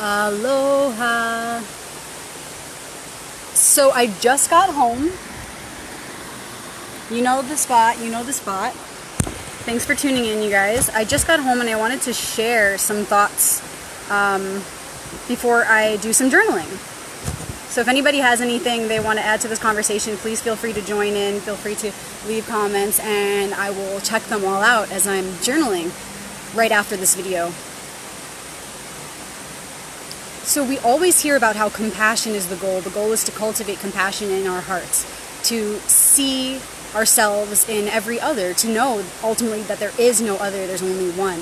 Aloha. So I just got home. You know the spot, Thanks for tuning in, you guys. I just got home and I wanted to share some thoughts before I do some journaling. So if anybody has anything they want to add to this conversation, please feel free to join in. Feel free to leave comments and I will check them all out as I'm journaling right after this video. So we always hear about how compassion is the goal. The goal is to cultivate compassion in our hearts, to see ourselves in every other, to know ultimately that there is no other, there's only one.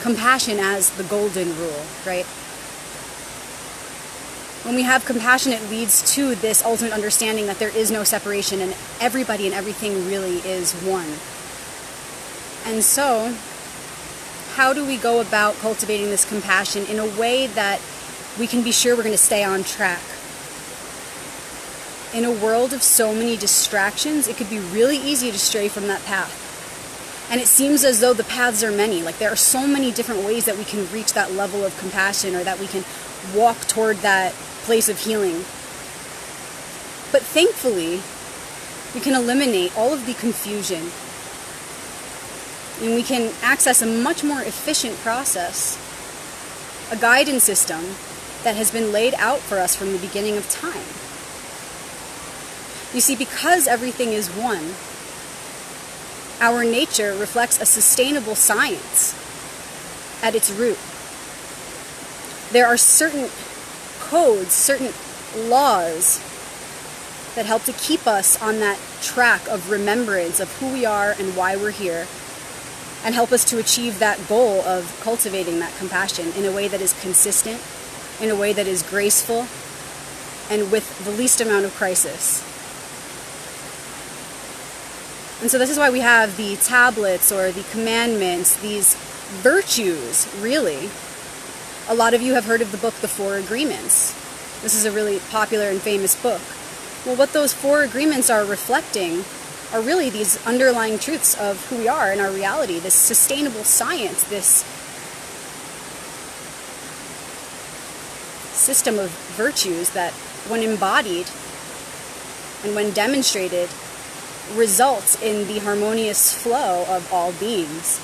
Compassion as the golden rule, right? When we have compassion, it leads to this ultimate understanding that there is no separation and everybody and everything really is one. And so, how do we go about cultivating this compassion in a way that we can be sure we're going to stay on track? In a world of so many distractions, it could be really easy to stray from that path. And it seems as though the paths are many. Like there are so many different ways that we can reach that level of compassion or that we can walk toward that place of healing. But thankfully, we can eliminate all of the confusion and we can access a much more efficient process, a guidance system that has been laid out for us from the beginning of time. You see, because everything is one, our nature reflects a sustainable science at its root. There are certain codes, certain laws that help to keep us on that track of remembrance of who we are and why we're here, and help us to achieve that goal of cultivating that compassion in a way that is consistent, in a way that is graceful, and with the least amount of crisis. And so this is why we have the tablets or the commandments, these virtues, really. A lot of you have heard of the book, The Four Agreements. This is a really popular and famous book. Well, what those four agreements are reflecting are really these underlying truths of who we are and our reality, this sustainable science, this system of virtues that, when embodied and when demonstrated, results in the harmonious flow of all beings.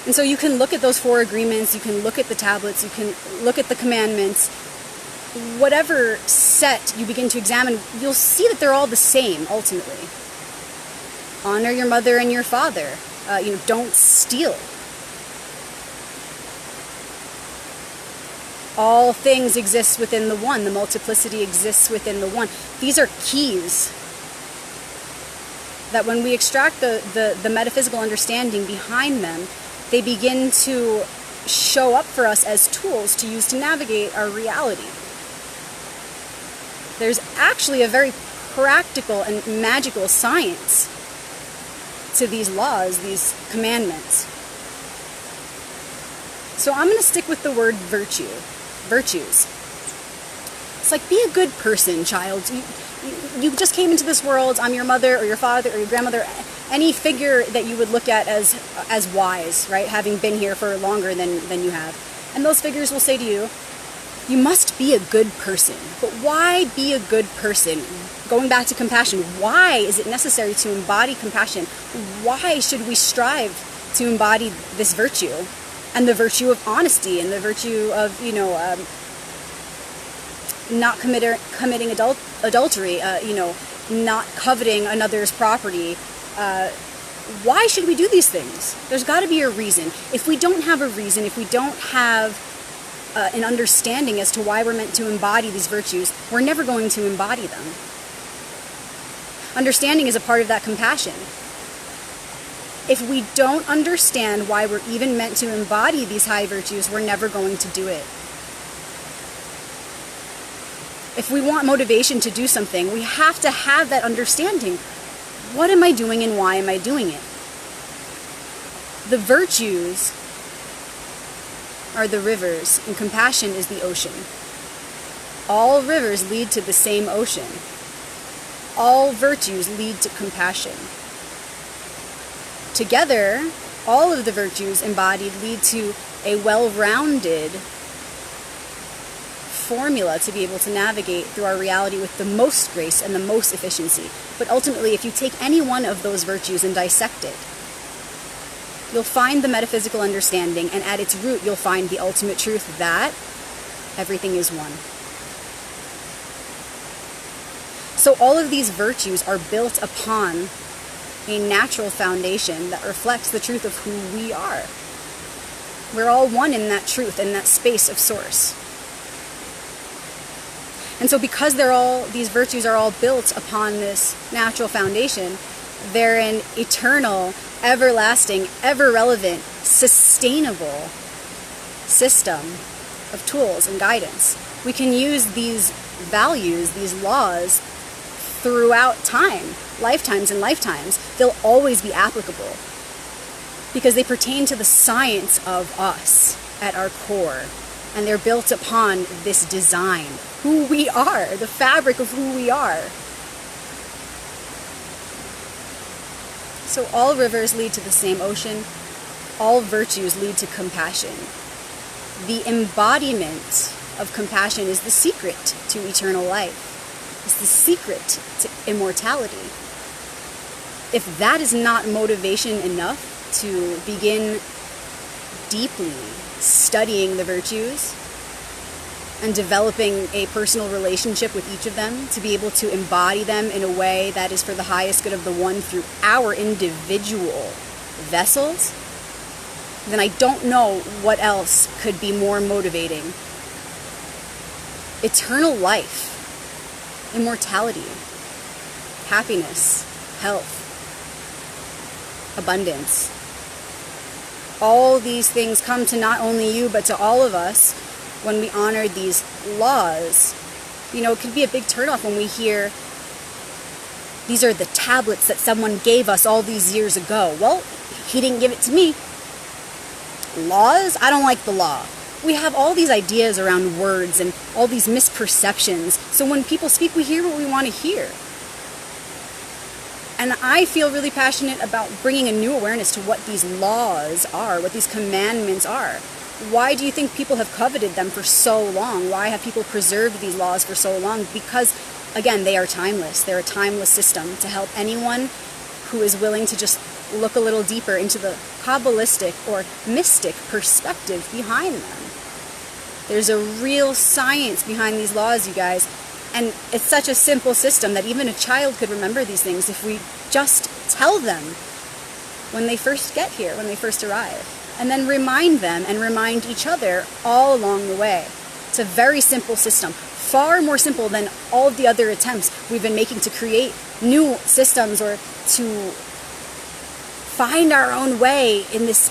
And so you can look at those four agreements, you can look at the tablets, you can look at the commandments. Whatever set you begin to examine, you'll see that they're all the same, ultimately. Honor your mother and your father. Don't steal. All things exist within the one. The multiplicity exists within the one. These are keys that when we extract the metaphysical understanding behind them, they begin to show up for us as tools to use to navigate our reality. There's actually a very practical and magical science to these laws, these commandments. So I'm going to stick with the word virtue. Virtues. It's like, be a good person, child. You just came into this world. I'm your mother or your father or your grandmother, any figure that you would look at as wise, right? Having been here for longer than you have. And those figures will say to you, you must be a good person. But why be a good person? Going back to compassion, why is it necessary to embody compassion? Why should we strive to embody this virtue? And the virtue of honesty, and the virtue of, not committing adultery, not coveting another's property. Why should we do these things? There's got to be a reason. If we don't have a reason, if we don't have an understanding as to why we're meant to embody these virtues, we're never going to embody them. Understanding is a part of that compassion. If we don't understand why we're even meant to embody these high virtues, we're never going to do it. If we want motivation to do something, we have to have that understanding. What am I doing and why am I doing it? The virtues are the rivers, and compassion is the ocean. All rivers lead to the same ocean. All virtues lead to compassion. Together, all of the virtues embodied lead to a well-rounded formula to be able to navigate through our reality with the most grace and the most efficiency. But ultimately, if you take any one of those virtues and dissect it, you'll find the metaphysical understanding, and at its root, you'll find the ultimate truth that everything is one. So all of these virtues are built upon a natural foundation that reflects the truth of who we are. We're all one in that truth, in that space of source. And so because these virtues are all built upon this natural foundation, they're an eternal, everlasting, ever-relevant, sustainable system of tools and guidance. We can use these values, these laws, throughout time, lifetimes and lifetimes. They'll always be applicable because they pertain to the science of us at our core. And they're built upon this design, who we are, the fabric of who we are. So all rivers lead to the same ocean. All virtues lead to compassion. The embodiment of compassion is the secret to eternal life. It's the secret to immortality. If that is not motivation enough to begin deeply studying the virtues and developing a personal relationship with each of them, to be able to embody them in a way that is for the highest good of the one through our individual vessels, then I don't know what else could be more motivating. Eternal life, immortality, happiness, health, abundance. All these things come to not only you, but to all of us when we honor these laws. You know, it could be a big turnoff when we hear, these are the tablets that someone gave us all these years ago. Well, he didn't give it to me. Laws? I don't like the law. We have all these ideas around words and all these misperceptions. So when people speak, we hear what we want to hear. And I feel really passionate about bringing a new awareness to what these laws are, what these commandments are. Why do you think people have coveted them for so long? Why have people preserved these laws for so long? Because, again, they are timeless. They're a timeless system to help anyone who is willing to just look a little deeper into the Kabbalistic or mystic perspective behind them. There's a real science behind these laws, you guys. And it's such a simple system that even a child could remember these things if we just tell them when they first get here, when they first arrive. And then remind them and remind each other all along the way. It's a very simple system, far more simple than all of the other attempts we've been making to create new systems or to find our own way in this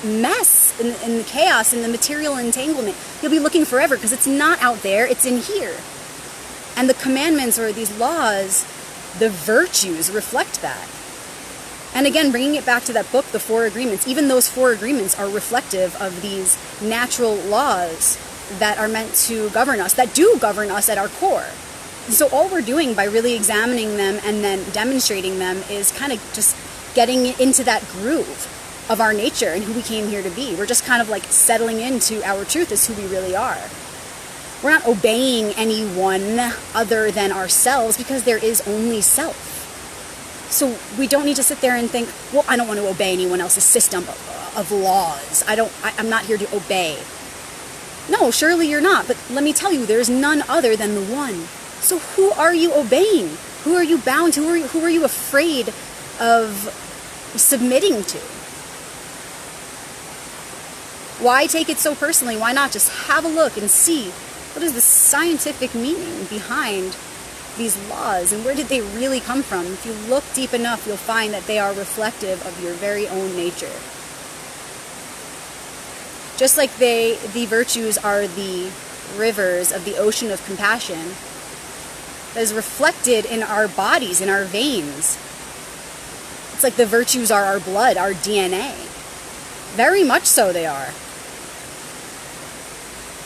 mess, in the chaos, in the material entanglement. You'll be looking forever because it's not out there, it's in here. And the commandments or these laws, the virtues reflect that. And again, bringing it back to that book, The Four Agreements, even those four agreements are reflective of these natural laws that are meant to govern us, that do govern us at our core. And so all we're doing by really examining them and then demonstrating them is kind of just getting into that groove of our nature and who we came here to be. We're just kind of like settling into our truth as who we really are. We're not obeying anyone other than ourselves because there is only self. So we don't need to sit there and think, well, I don't want to obey anyone else's system of laws. I'm not here to obey. No, surely you're not. But let me tell you, there's none other than the one. So who are you obeying? Who are you bound to? Who are you afraid of submitting to? Why take it so personally? Why not just have a look and see what is the scientific meaning behind these laws and where did they really come from? If you look deep enough, you'll find that they are reflective of your very own nature. Just like the virtues are the rivers of the ocean of compassion that is reflected in our bodies, in our veins. It's like the virtues are our blood, our DNA. Very much so they are.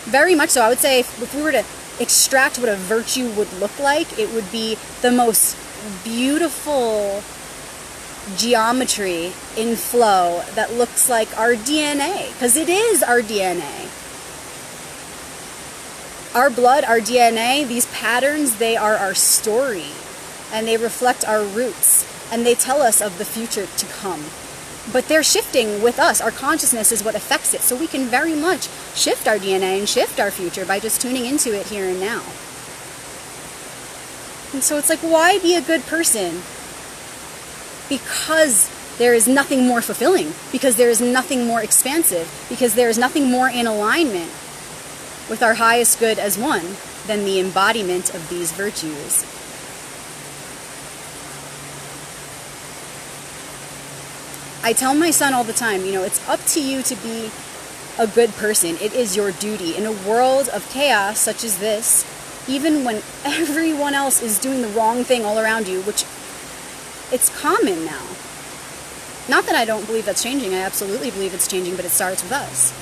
Very much so. I would say if we were to extract what a virtue would look like, it would be the most beautiful geometry in flow that looks like our DNA, because it is our DNA. Our blood, our DNA, these patterns, they are our story, and they reflect our roots, and they tell us of the future to come. But they're shifting with us. Our consciousness is what affects it, so we can very much shift our DNA and shift our future by just tuning into it here and now. And so it's like, why be a good person? Because there is nothing more fulfilling, because there is nothing more expansive, because there is nothing more in alignment with our highest good as one than the embodiment of these virtues. I tell my son all the time, it's up to you to be a good person. It is your duty. In a world of chaos such as this, even when everyone else is doing the wrong thing all around you, which it's common now. Not that I don't believe that's changing. I absolutely believe it's changing, but it starts with us.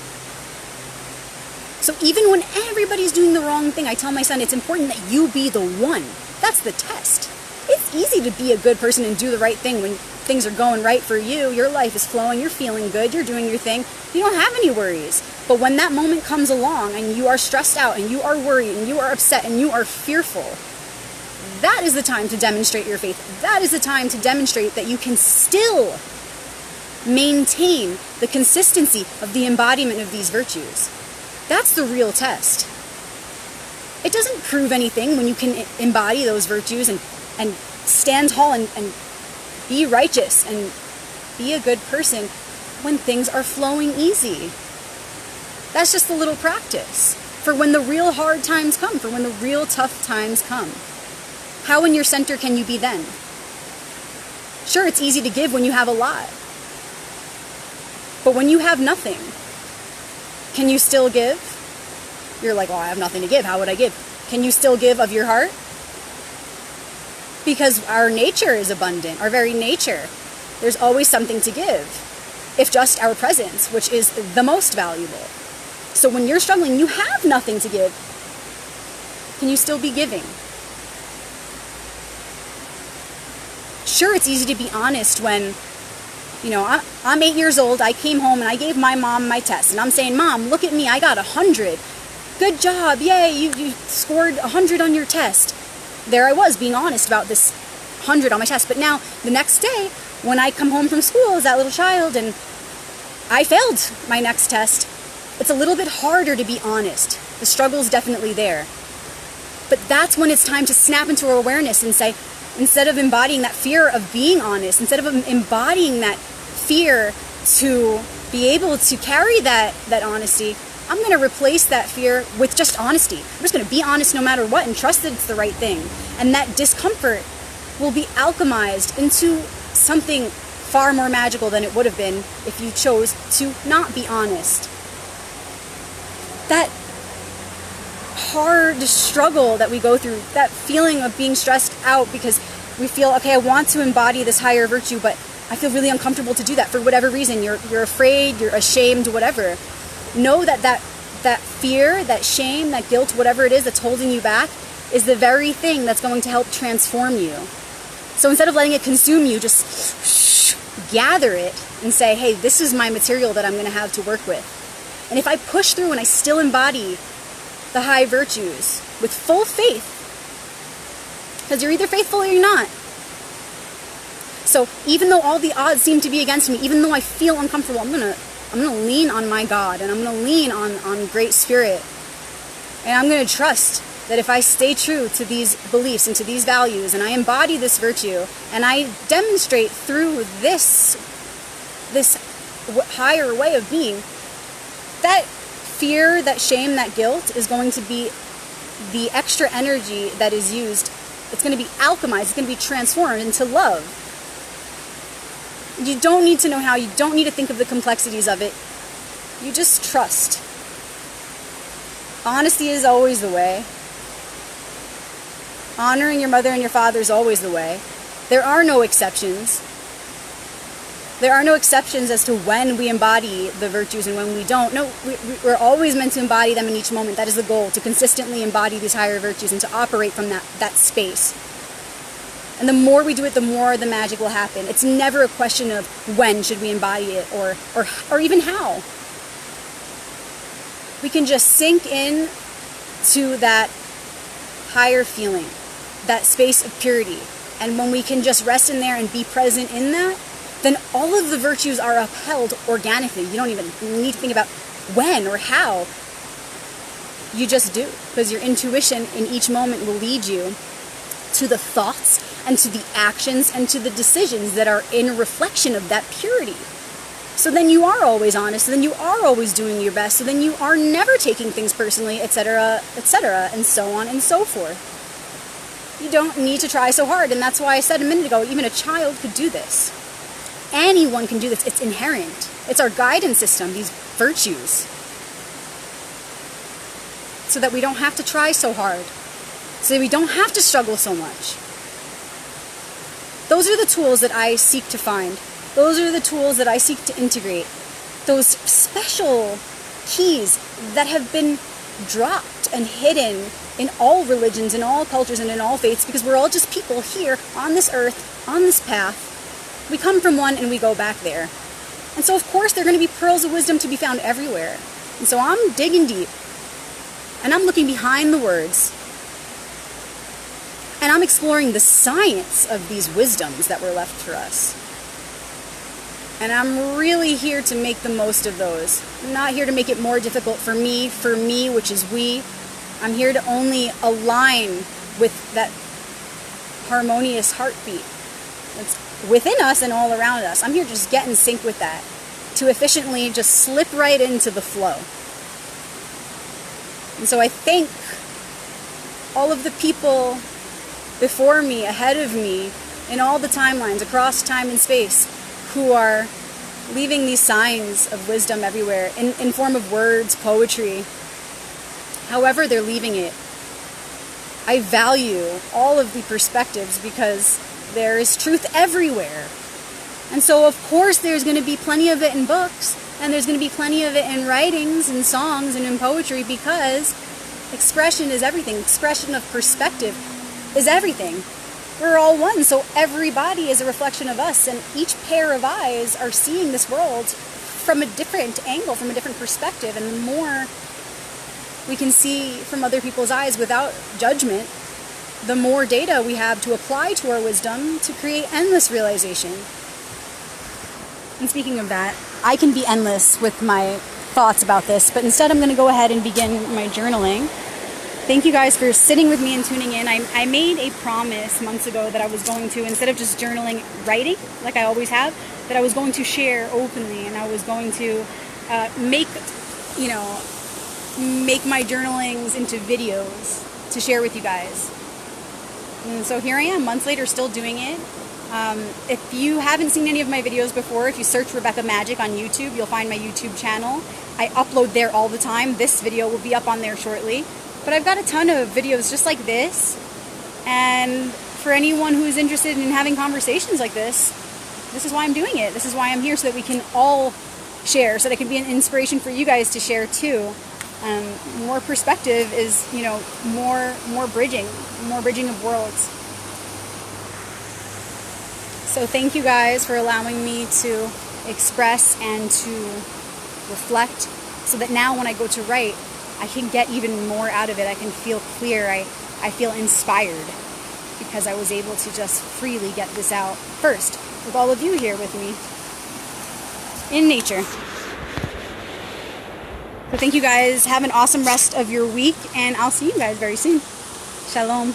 So even when everybody's doing the wrong thing, I tell my son it's important that you be the one. That's the test. It's easy to be a good person and do the right thing when things are going right for you. Your life is flowing, you're feeling good, you're doing your thing. You don't have any worries. But when that moment comes along and you are stressed out and you are worried and you are upset and you are fearful, that is the time to demonstrate your faith. That is the time to demonstrate that you can still maintain the consistency of the embodiment of these virtues. That's the real test. It doesn't prove anything when you can embody those virtues and stand tall and be righteous and be a good person when things are flowing easy. That's just a little practice for when the real hard times come, for when the real tough times come. How in your center can you be then? Sure, it's easy to give when you have a lot. But when you have nothing, can you still give? You're like, well, I have nothing to give. How would I give? Can you still give of your heart? Because our nature is abundant, our very nature. There's always something to give, if just our presence, which is the most valuable. So when you're struggling, you have nothing to give. Can you still be giving? Sure, it's easy to be honest when, I'm 8 years old, I came home and I gave my mom my test. And I'm saying, Mom, look at me, I got 100. Good job, yay, you scored 100 on your test. There I was being honest about this 100 on my test. But now, the next day, when I come home from school as that little child and I failed my next test, it's a little bit harder to be honest. The struggle's definitely there. But that's when it's time to snap into our awareness and say, instead of embodying that fear of being honest, instead of embodying that fear to be able to carry that honesty, I'm going to replace that fear with just honesty. I'm just going to be honest no matter what and trust that it's the right thing. And that discomfort will be alchemized into something far more magical than it would have been if you chose to not be honest. That hard struggle that we go through, that feeling of being stressed out because we feel, okay, I want to embody this higher virtue, but I feel really uncomfortable to do that for whatever reason. You're afraid, you're ashamed, whatever. Know that fear, that shame, that guilt, whatever it is that's holding you back, is the very thing that's going to help transform you. So instead of letting it consume you, just gather it and say, hey, this is my material that I'm going to have to work with. And if I push through and I still embody the high virtues with full faith, because you're either faithful or you're not. So even though all the odds seem to be against me, even though I feel uncomfortable, I'm gonna lean on my God, and I'm gonna lean on Great Spirit, and I'm gonna trust that if I stay true to these beliefs and to these values, and I embody this virtue, and I demonstrate through this higher way of being, that fear, that shame, that guilt is going to be the extra energy that is used. It's going to be alchemized, it's going to be transformed into love. You don't need to know how, you don't need to think of the complexities of it. You just trust. Honesty is always the way. Honoring your mother and your father is always the way. There are no exceptions. There are no exceptions as to when we embody the virtues and when we don't. No, we're always meant to embody them in each moment. That is the goal, to consistently embody these higher virtues and to operate from that space. And the more we do it, the more the magic will happen. It's never a question of when should we embody it or even how. We can just sink in to that higher feeling, that space of purity. And when we can just rest in there and be present in that, then all of the virtues are upheld organically. You don't even need to think about when or how. You just do, because your intuition in each moment will lead you to the thoughts and to the actions and to the decisions that are in reflection of that purity. So then you are always honest, so then you are always doing your best, so then you are never taking things personally, etc., and so on and so forth. You don't need to try so hard, and that's why I said a minute ago, even a child could do this. Anyone can do this. It's inherent. It's our guidance system, these virtues. So that we don't have to try so hard. So that we don't have to struggle so much. Those are the tools that I seek to find. Those are the tools that I seek to integrate. Those special keys that have been dropped and hidden in all religions, in all cultures, and in all faiths, because we're all just people here on this earth, on this path. We come from one and we go back there. And so of course there are going to be pearls of wisdom to be found everywhere. And so I'm digging deep. And I'm looking behind the words. And I'm exploring the science of these wisdoms that were left for us. And I'm really here to make the most of those. I'm not here to make it more difficult for me, which is we. I'm here to only align with that harmonious heartbeat that's within us and all around us. I'm here to just get in sync with that, to efficiently just slip right into the flow. And so I thank all of the people before me, ahead of me, in all the timelines, across time and space, who are leaving these signs of wisdom everywhere, in form of words, poetry, however they're leaving it. I value all of the perspectives because there is truth everywhere. And so of course there's going to be plenty of it in books, and there's going to be plenty of it in writings and songs and in poetry, because expression is everything. Expression of perspective is everything. We're all one, so everybody is a reflection of us, and each pair of eyes are seeing this world from a different angle, from a different perspective, and the more we can see from other people's eyes without judgment, the more data we have to apply to our wisdom to create endless realization. And speaking of that, I can be endless with my thoughts about this, but instead I'm going to go ahead and begin my journaling. Thank you guys for sitting with me and tuning in. I made a promise months ago that I was going to, instead of just journaling, writing, like I always have, that I was going to share openly, and I was going to make my journalings into videos to share with you guys. And so here I am, months later, still doing it. If you haven't seen any of my videos before, if you search Rebecca Magic on YouTube, you'll find my YouTube channel. I upload there all the time. This video will be up on there shortly. But I've got a ton of videos just like this. And for anyone who is interested in having conversations like this is why I'm doing it. This is why I'm here, so that we can all share, so that it can be an inspiration for you guys to share too. More perspective is, more bridging of worlds. So thank you guys for allowing me to express and to reflect, so that now when I go to write, I can get even more out of it. I can feel clear. I feel inspired, because I was able to just freely get this out first with all of you here with me in nature. So thank you guys. Have an awesome rest of your week, and I'll see you guys very soon. Shalom.